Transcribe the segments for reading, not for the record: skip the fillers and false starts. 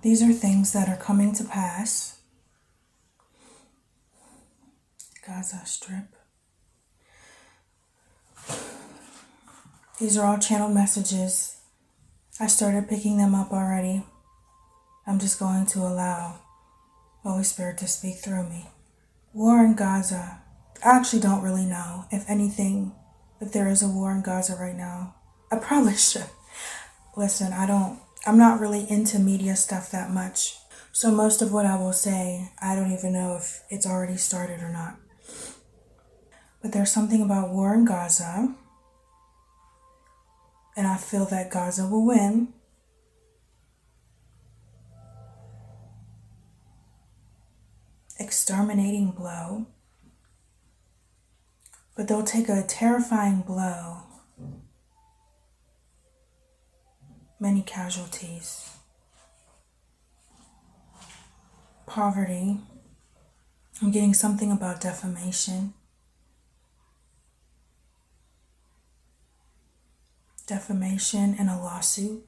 These are things that are coming to pass. Gaza Strip. These are all channel messages. I started picking them up already. I'm just going to allow Holy Spirit to speak through me. War in Gaza. I actually don't really know if there is a war in Gaza right now. I probably should. Listen, I'm not really into media stuff that much. So most of what I will say, I don't even know if it's already started or not. But there's something about war in Gaza. And I feel that Gaza will win. Exterminating blow. But they'll take a terrifying blow. Many casualties. Poverty. I'm getting something about defamation. Defamation and a lawsuit.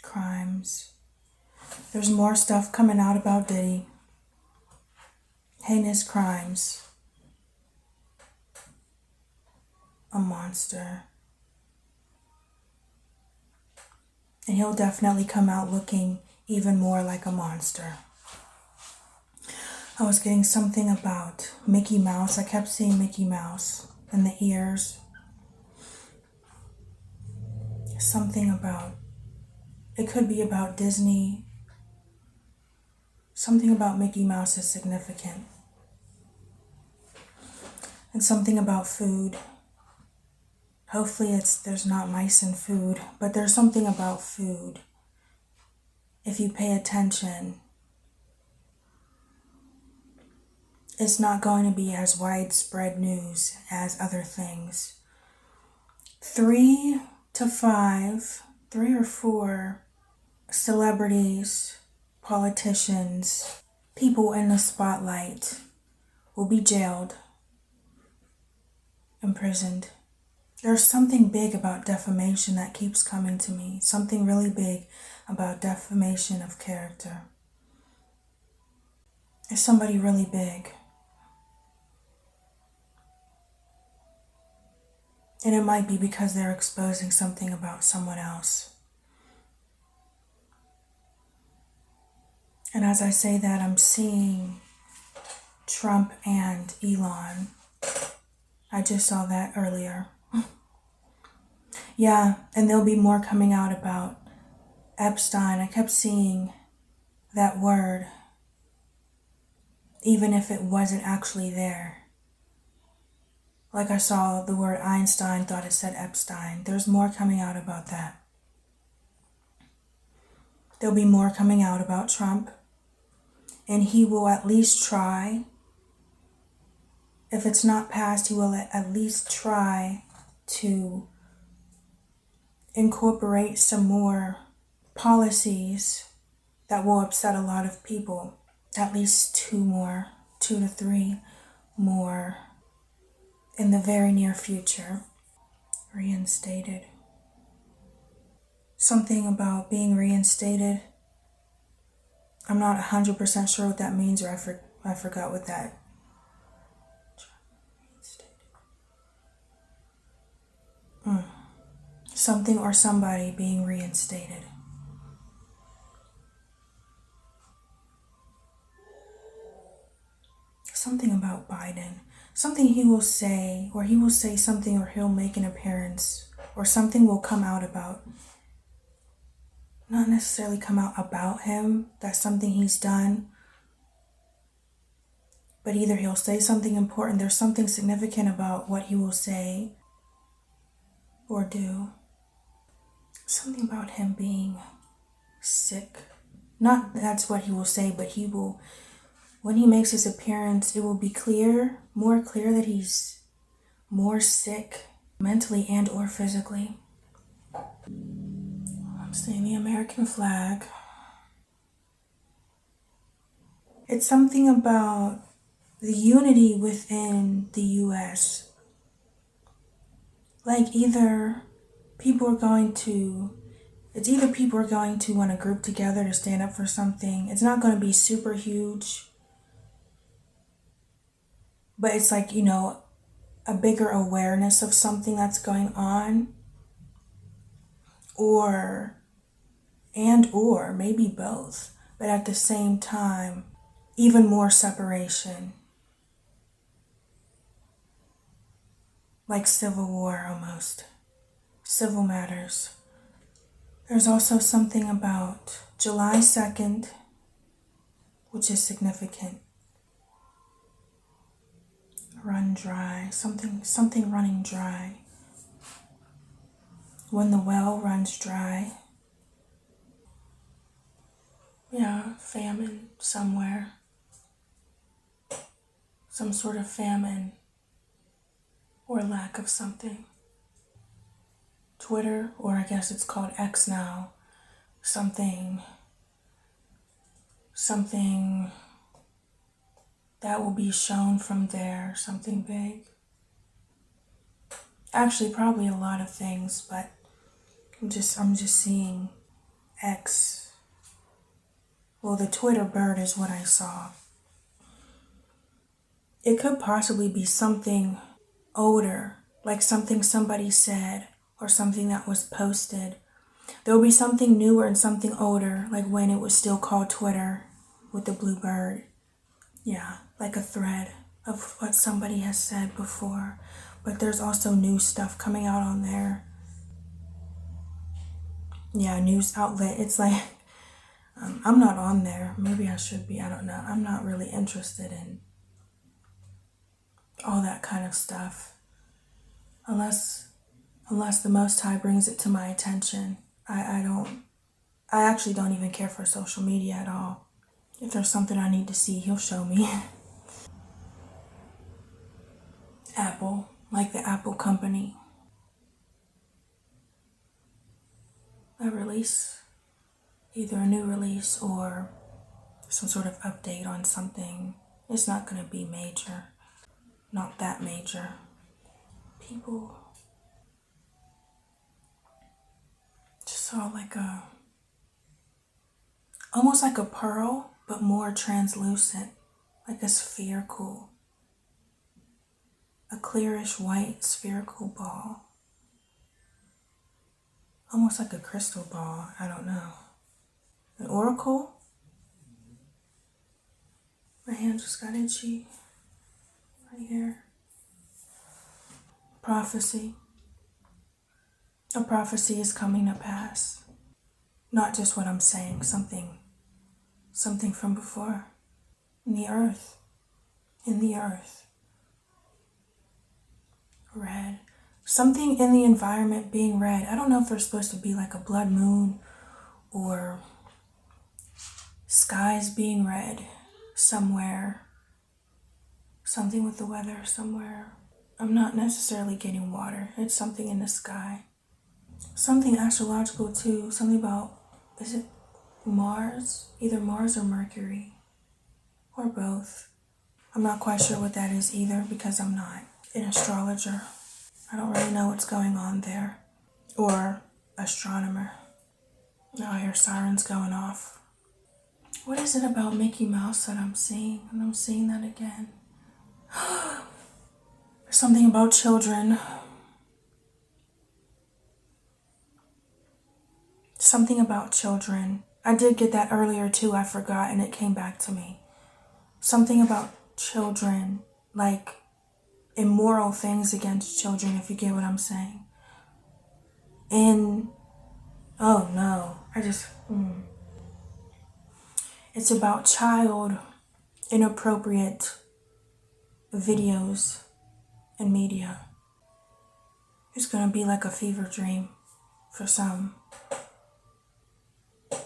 Crimes. There's more stuff coming out about Diddy. Heinous crimes. A monster. And he'll definitely come out looking even more like a monster. I was getting something about Mickey Mouse. I kept seeing Mickey Mouse and the ears. Something about, it could be about Disney. Something about Mickey Mouse is significant. And something about food. Hopefully there's not mice in food, but there's something about food. If you pay attention, it's not going to be as widespread news as other things. 3 or 4 celebrities, politicians, people in the spotlight will be jailed, imprisoned. There's something big about defamation that keeps coming to me. Something really big about defamation of character. It's somebody really big. And it might be because they're exposing something about someone else. And as I say that, I'm seeing Trump and Elon. I just saw that earlier. Yeah, and there'll be more coming out about Epstein. I kept seeing that word, even if it wasn't actually there. Like I saw the word Einstein, thought it said Epstein. There's more coming out about that. There'll be more coming out about Trump. And he will at least try. If it's not passed, he will at least try to incorporate some more policies that will upset a lot of people. At least 2 to 3 more in the very near future. Reinstated. Something about being reinstated. I'm not 100% sure what that means, or I forgot what that. Something or somebody being reinstated. Something about Biden. Something he will say, or he will say something, or he'll make an appearance, or something will come out about. Not necessarily come out about him. That's something he's done. But either he'll say something important. There's something significant about what he will say or do. Something about him being sick. Not that's what he will say, but he will, when he makes his appearance, it will be more clear that he's more sick mentally and or physically. I'm seeing the American flag. It's something about the unity within the U.S. Like either people are going to It's either people are going to want to group together to stand up for something. It's not going to be super huge, but it's like, a bigger awareness of something that's going on, or maybe both, but at the same time, even more separation, like civil war almost, civil matters. There's also something about July 2nd, which is significant. Run dry, something running dry. When the well runs dry. Yeah, famine somewhere. Some sort of famine or lack of something. Twitter, or I guess it's called X now, something that will be shown from there, something big. Actually, probably a lot of things, but I'm just seeing X. Well, the Twitter bird is what I saw. It could possibly be something older, like something somebody said or something that was posted. There will be something newer and something older, like when it was still called Twitter with the blue bird. Yeah, like a thread of what somebody has said before. But there's also new stuff coming out on there. Yeah, news outlet. It's like, I'm not on there. Maybe I should be. I don't know. I'm not really interested in all that kind of stuff. Unless the Most High brings it to my attention. I actually don't even care for social media at all. If there's something I need to see, he'll show me. Apple, like the Apple company. A release, either a new release or some sort of update on something. It's not going to be major. Not that major. People just saw almost like a pearl, but more translucent, like a spherical, a clearish white spherical ball. Almost like a crystal ball, I don't know. An oracle? My hand just got itchy. Right here. Prophecy. A prophecy is coming to pass. Not just what I'm saying, something from before. In the earth. Red. Something in the environment being red. I don't know if there's supposed to be like a blood moon or skies being red somewhere. Something with the weather somewhere. I'm not necessarily getting water. It's something in the sky. Something astrological too. Something about, is it Mars? Either Mars or Mercury. Or both. I'm not quite sure what that is either because I'm not an astrologer. I don't really know what's going on there. Or astronomer. Oh, I hear sirens going off. What is it about Mickey Mouse that I'm seeing? And I'm seeing that again. Something about children. Something about children. I did get that earlier too, I forgot, and it came back to me. Something about children, like immoral things against children, if you get what I'm saying. Oh no, it's about child inappropriate videos and media. It's gonna be like a fever dream for some.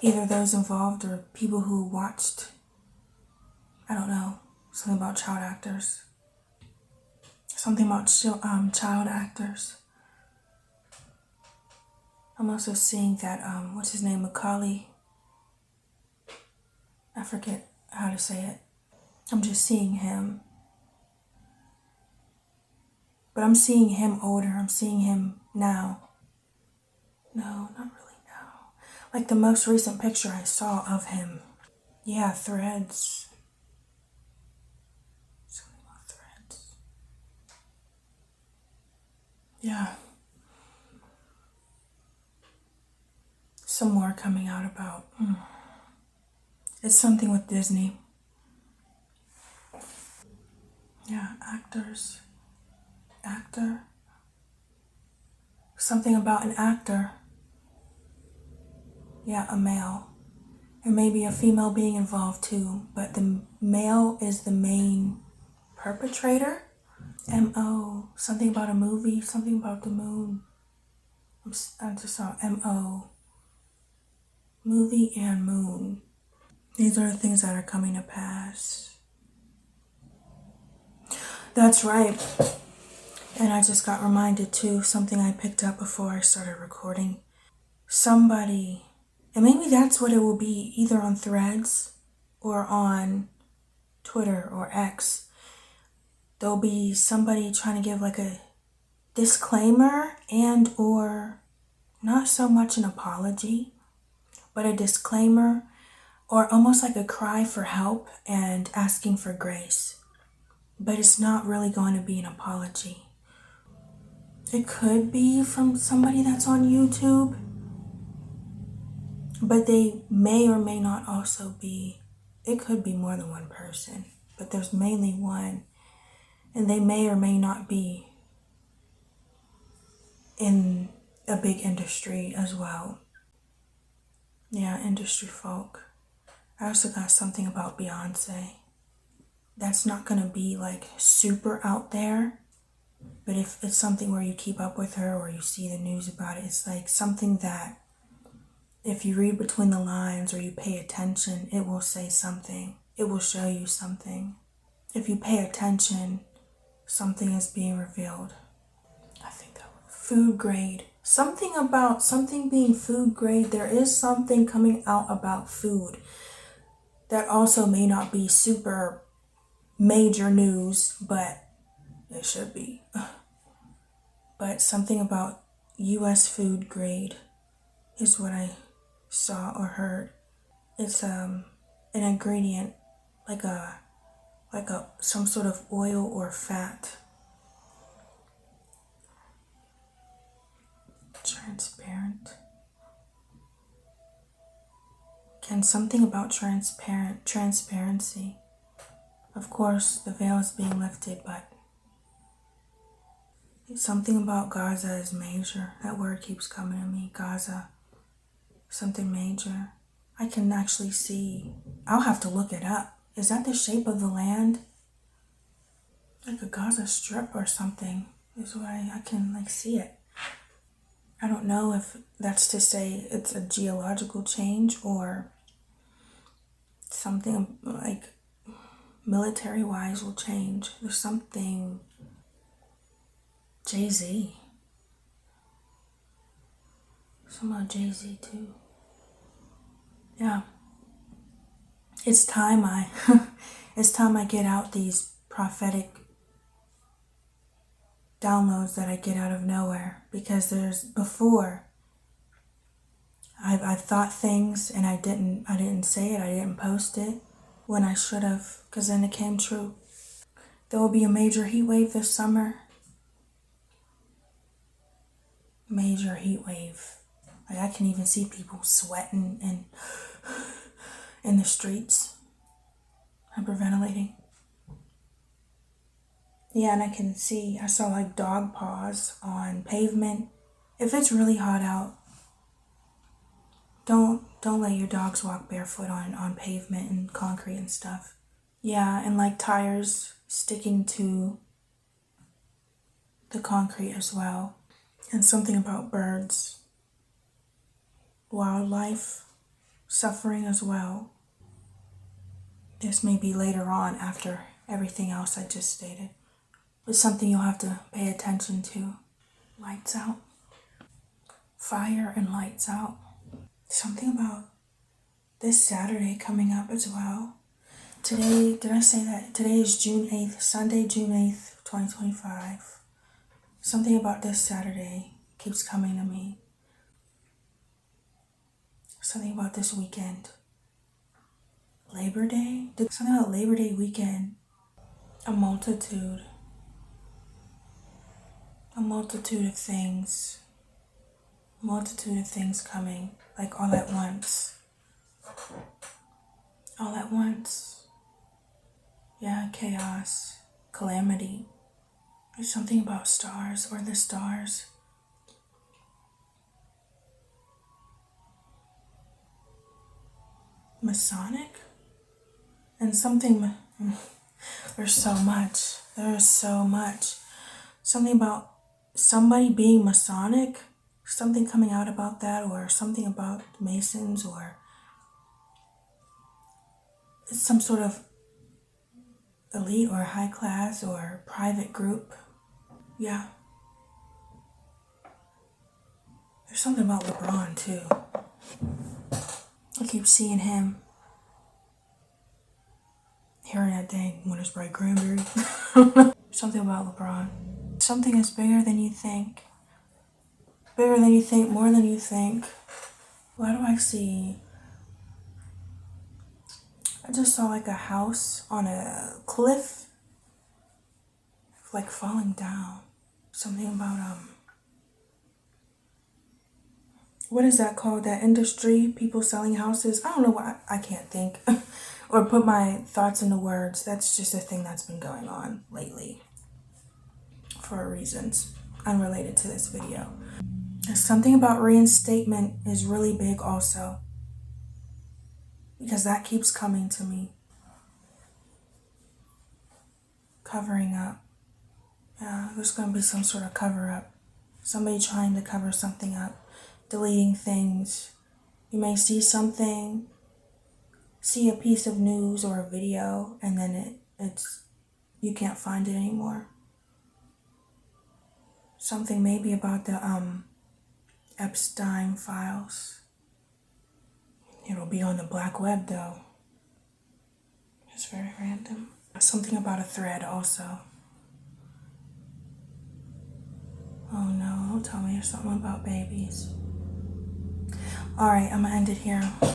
Either those involved or people who watched. I don't know. Something about child actors. Something about child actors. I'm also seeing that, what's his name, Macaulay. I forget how to say it. I'm just seeing him. But I'm seeing him older. I'm seeing him now. No, not really now. Like the most recent picture I saw of him. Yeah, threads. Something about threads. Yeah. Some more coming out about. It's something with Disney. Yeah, actors. Actor. Something about an actor. Yeah, a male. And maybe a female being involved too. But the male is the main perpetrator. M.O. Something about a movie. Something about the moon. I just saw M.O. Movie and moon. These are the things that are coming to pass. That's right. And I just got reminded too, something I picked up before I started recording. Somebody, and maybe that's what it will be, either on Threads or on Twitter or X. There'll be somebody trying to give like a disclaimer and or not so much an apology, but a disclaimer or almost like a cry for help and asking for grace. But it's not really going to be an apology. It could be from somebody that's on YouTube, but they may or may not also be, it could be more than one person, but there's mainly one, and they may or may not be in a big industry as well. Yeah, industry folk. I also got something about Beyonce. That's not going to be like super out there, but if it's something where you keep up with her or you see the news about it, it's like something that if you read between the lines or you pay attention, it will say something. It will show you something. If you pay attention, something is being revealed. I think that was food grade. Something about something being food grade. There is something coming out about food that also may not be super major news, but it should be. But something about U.S. food grade is what I saw or heard. It's an ingredient like a some sort of oil or fat. Transparent. Can something about transparency. Of course, the veil is being lifted, but something about Gaza is major. That word keeps coming to me. Gaza. Something major. I can actually see. I'll have to look it up. Is that the shape of the land? Like a Gaza strip or something is what I can like see it. I don't know if that's to say it's a geological change or something like military wise will change. There's something Jay-Z. Some about Jay-Z too. Yeah. It's time I get out these prophetic downloads that I get out of nowhere, because there's before I've thought things and I didn't say it, I didn't post it when I should have, because then it came true. There will be a major heat wave this summer. Major heat wave. Like I can even see people sweating and in the streets, hyperventilating. Yeah, and I saw like dog paws on pavement. If it's really hot out, don't let your dogs walk barefoot on pavement and concrete and stuff. Yeah, and like tires sticking to the concrete as well. And something about birds, wildlife suffering as well. This may be later on after everything else I just stated. It's something you'll have to pay attention to. Lights out. Fire and lights out. Something about this Saturday coming up as well. Today, did I say that? Today is June 8th, Sunday, June 8th, 2025. Something about this Saturday keeps coming to me. Something about this weekend. Labor Day? Something about Labor Day weekend. A multitude. A multitude of things. A multitude of things coming. Like all at once. All at once. Yeah, chaos. Calamity. There's something about stars or the stars. Masonic? And something, there's so much. There's so much. Something about somebody being Masonic, something coming out about that, or something about Masons, or some sort of elite or high class or private group. Yeah. There's something about LeBron too. I keep seeing him. Hearing that dang Winners Bright Cranberry. Something about LeBron. Something is bigger than you think. Bigger than you think, more than you think. Why do I see? I just saw like a house on a cliff. Like falling down. Something about, what is that called? That industry? People selling houses? I don't know why. I can't think. Or put my thoughts into words. That's just a thing that's been going on lately. For reasons unrelated to this video. There's something about reinstatement is really big also. Because that keeps coming to me. Covering up. Yeah, there's going to be some sort of cover up. Somebody trying to cover something up. Deleting things. You may see something. See a piece of news or a video, and then it's you can't find it anymore. Something maybe about the Epstein files. It'll be on the black web though. It's very random. Something about a thread also. Oh no, don't tell me there's something about babies. Alright, I'm gonna end it here.